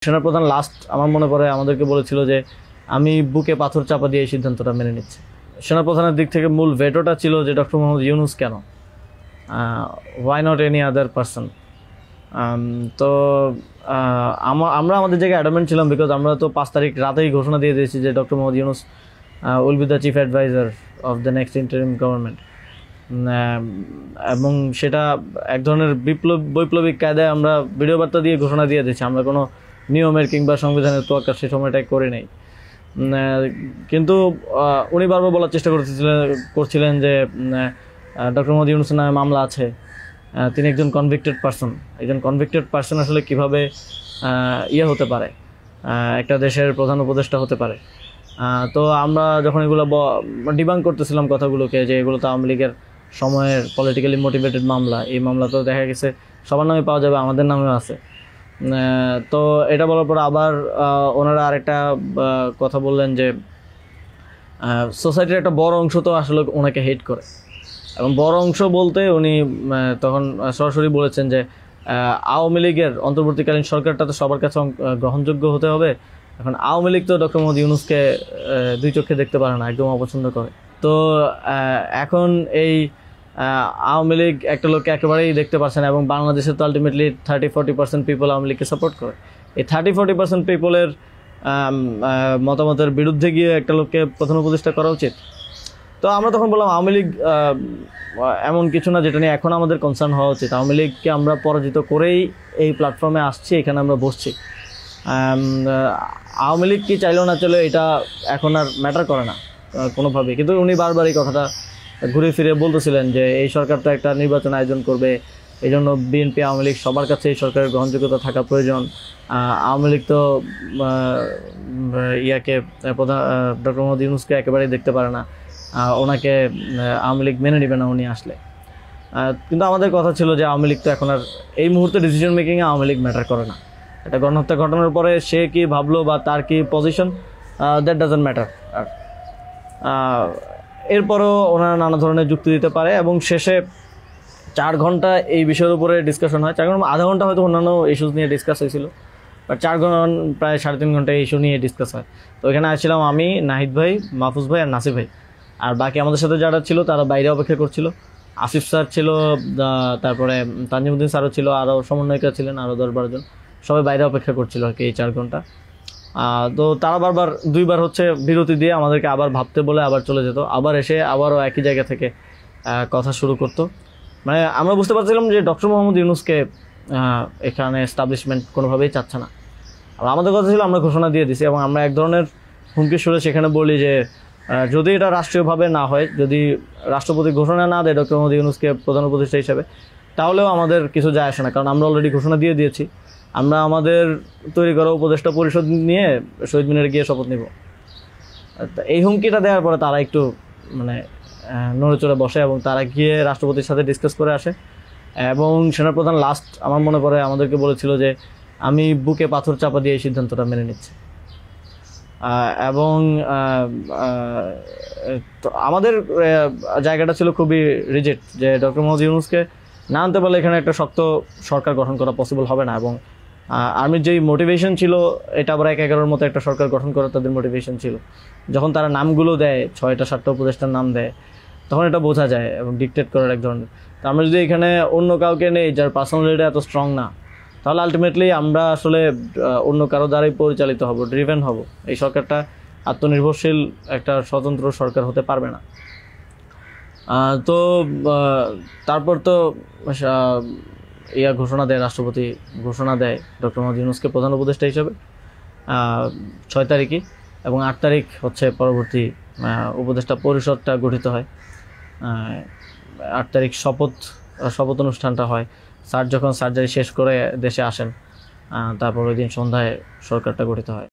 সেনাপ্রধান লাস্ট আমার মনে পড়ে আমাদেরকে বলেছিল যে আমি বুকে পাথর চাপা দিয়ে এই সিদ্ধান্তটা মেনে নিচ্ছি। সেনাপ্রধানের দিক থেকে মূল ভেটোটা ছিল যে ডক্টর মোহাম্মদ ইউনূস কেন, why not any other person. তো আমরা আমাদের জায়গায় অ্যাডামেন্ট ছিলাম, বিকজ আমরা তো 5 তারিখ রাতেই ঘোষণা দিয়ে দিয়েছি যে doctor Muhammad Yunus will be the chief adviser of the next interim government. এবং সেটা এক ধরনের বৈপ্লবিক কায়দায় আমরা ভিডিও বার্তা দিয়ে ঘোষণা দিয়ে দিয়েছি। আমরা কোনো নিয়মের কিংবা সংবিধানের তোয়াক্কা সে সময়টাই করি নাই। কিন্তু উনি বারবার বলার চেষ্টা করছিলেন যে ডক্টর মোহাম্মদ ইউনূসের নামে মামলা আছে, তিনি একজন কনভিক্টেড পারসন। একজন কনভিক্টেড পারসন আসলে কীভাবে হতে পারে, একটা দেশের প্রধান উপদেষ্টা হতে পারে। তো আমরা যখন এগুলো ডিবাঙ্ক করতেছিলাম কথাগুলোকে, যে এগুলো তো আওয়ামী লীগের সময়ের পলিটিক্যালি মোটিভেটেড মামলা, এই মামলা তো দেখা গেছে সবার নামে পাওয়া যাবে, আমাদের নামেও আছে। তো এটা বলার পর আবার ওনারা আরেকটা কথা বললেন যে সোসাইটির একটা বড় অংশ তো আসলে ওনাকে হেট করে, এবং বড় অংশ বলতে উনি তখন সরাসরি বলেছেন যে আওয়ামী লীগের অন্তর্বর্তীকালীন সরকারটা তো সবার কাছে গ্রহণযোগ্য হতে হবে। এখন আওয়ামী লীগ তো ডক্টর মোহাম্মদ ইউনূসকে দুই চোখে দেখতে পারে না, একদম অপছন্দ করে। তো এখন এই আওয়ামী লীগ একটা লোককে একেবারেই দেখতে পারছে না, এবং বাংলাদেশে তো আলটিমেটলি 30-40% পিপল আওয়ামী লীগকে সাপোর্ট করে। এই 30-40% পিপলের মতামতের বিরুদ্ধে গিয়ে একটা লোককে প্রধান উপদেষ্টা করা উচিত। তো আমরা তখন বললাম আওয়ামী লীগ এমন কিছু না যেটা নিয়ে এখন আমাদের কনসার্ন হওয়া উচিত। আওয়ামী লীগকে আমরা পরাজিত করেই এই প্ল্যাটফর্মে আসছি, এখানে আমরা বসছি। আওয়ামী লীগ কি চাইলেও না চলে এটা এখন আর ম্যাটার করে না কোনোভাবেই। কিন্তু উনি বারবার এই কথাটা ঘুরে ফিরে বলতেছিলেন যে এই সরকার তো একটা নির্বাচন আয়োজন করবে, এই জন্য বিএনপি আওয়ামী লীগ সবার কাছে এই সরকারের গ্রহণযোগ্যতা থাকা প্রয়োজন। আওয়ামী লীগ তো প্রধান ডক্টর মোহাম্মদ ইউনূসকে একেবারেই দেখতে পারে না, ওনাকে আওয়ামী লীগ মেনে নেবে না উনি আসলে। কিন্তু আমাদের কথা ছিল যে আওয়ামী লীগ তো এখন আর এই মুহূর্তে ডিসিশন মেকিংয়ে আওয়ামী লীগ ম্যাটার করে না। একটা গণহত্যা ঘটনার পরে সে কি ভাবলো বা তার কি পজিশন, দ্যাট ডাজন্ট ম্যাটার। আর এরপরও ওনারা নানা ধরনের যুক্তি দিতে পারে, এবং শেষে 4 ঘন্টা এই বিষয়ের উপরে ডিসকাশন হয়। 4 ঘন্টা, আধা ঘন্টা হয়তো অন্যান্য ইস্যুস নিয়ে ডিসকাস হয়েছিল, বাট 4 ঘন্টা প্রায় 3.5 ঘন্টা এই ইস্যু নিয়ে ডিসকাস হয়। তো এখানে আসছিলাম আমি, নাহিদ ভাই, মাহফুজ ভাই আর নাসির ভাই, আর বাকি আমাদের সাথে যারা ছিল তারা বাইরে অপেক্ষা করছিল। আসিফ স্যার ছিল, তারপরে তানজিমউদ্দিন স্যারও ছিল, আরও সমন্বয়িকা ছিলেন আরও 10-12 জন, সবাই বাইরে অপেক্ষা করছিল আর কি এই 4 ঘন্টা। তো তারা বারবার 2বার হচ্ছে বিরতি দিয়ে আমাদেরকে আবার ভাবতে বলে আবার চলে যেত, আবার এসে আবারও একই জায়গা থেকে কথা শুরু করতো। মানে আমরা বুঝতে পারছিলাম যে ডক্টর মোহাম্মদ ইউনূসকে এখানে এস্টাবলিশমেন্ট কোনোভাবেই চাচ্ছে না। আর আমাদের কথা ছিল আমরা ঘোষণা দিয়ে দিছি, এবং আমরা এক ধরনের হুমকি সুরে সেখানে বলি যে যদি এটা রাষ্ট্রীয়ভাবে না হয়, যদি রাষ্ট্রপতি ঘোষণা না দেয় ডক্টর মোহাম্মদ ইউনূসকে প্রধান উপদেষ্টা হিসেবে, তাহলেও আমাদের কিছু যায় আসে না, কারণ আমরা অলরেডি ঘোষণা দিয়ে দিয়েছি। আমরা আমাদের তৈরি করা উপদেষ্টা পরিষদ নিয়ে শহীদ মিনারে গিয়ে শপথ নিব। এই হুমকিটা দেওয়ার পরে তারা একটু মানে নড়েচড়ে বসে, এবং তারা গিয়ে রাষ্ট্রপতির সাথে ডিসকাস করে আসে। এবং সেনাপ্রধান লাস্ট আমার মনে পড়ে আমাদেরকে বলেছিল যে আমি বুকে পাথর চাপা দিয়ে এই সিদ্ধান্তটা মেনে নিচ্ছি। এবং আমাদের জায়গাটা ছিল খুবই রিজেক্ট, যে ডক্টর মোহাম্মদ ইউনূসকে না আনতে পারলে এখানে একটা শক্ত সরকার গঠন করা পসিবল হবে না। এবং আর্মির যেই মোটিভেশন ছিল, এটা আবার 1-11 মতো একটা সরকার গঠন করার তাদের মোটিভেশন ছিল। যখন তারা নামগুলো দেয়, 6টা-7টা উপদেষ্টার নাম দেয়, তখন এটা বোঝা যায়, এবং ডিকটেট করার এক ধরনের। তো আমরা যদি এখানে অন্য কাউকে নেই যার পার্সোনালিটি এত স্ট্রং না, তাহলে আলটিমেটলি আমরা আসলে অন্য কারো দ্বারাই পরিচালিত হব, ড্রিভেন হব। এই সরকারটা আত্মনির্ভরশীল একটা স্বতন্ত্র সরকার হতে পারবে না। তো তারপর তো ঘোষণা দেয়, রাষ্ট্রপতি ঘোষণা দেয় ডক্টর মোহাম্মদ ইউনূসকে প্রধান উপদেষ্টা হিসেবে 6 তারিখই, এবং 8 তারিখ হচ্ছে পরবর্তী উপদেষ্টা পরিষদটা গঠিত হয়। 8 তারিখ শপথ অনুষ্ঠানটা হয়। স্যার যখন সার্জারি শেষ করে দেশে আসেন, তারপর ওই দিন সন্ধ্যায় সরকারটা গঠিত হয়।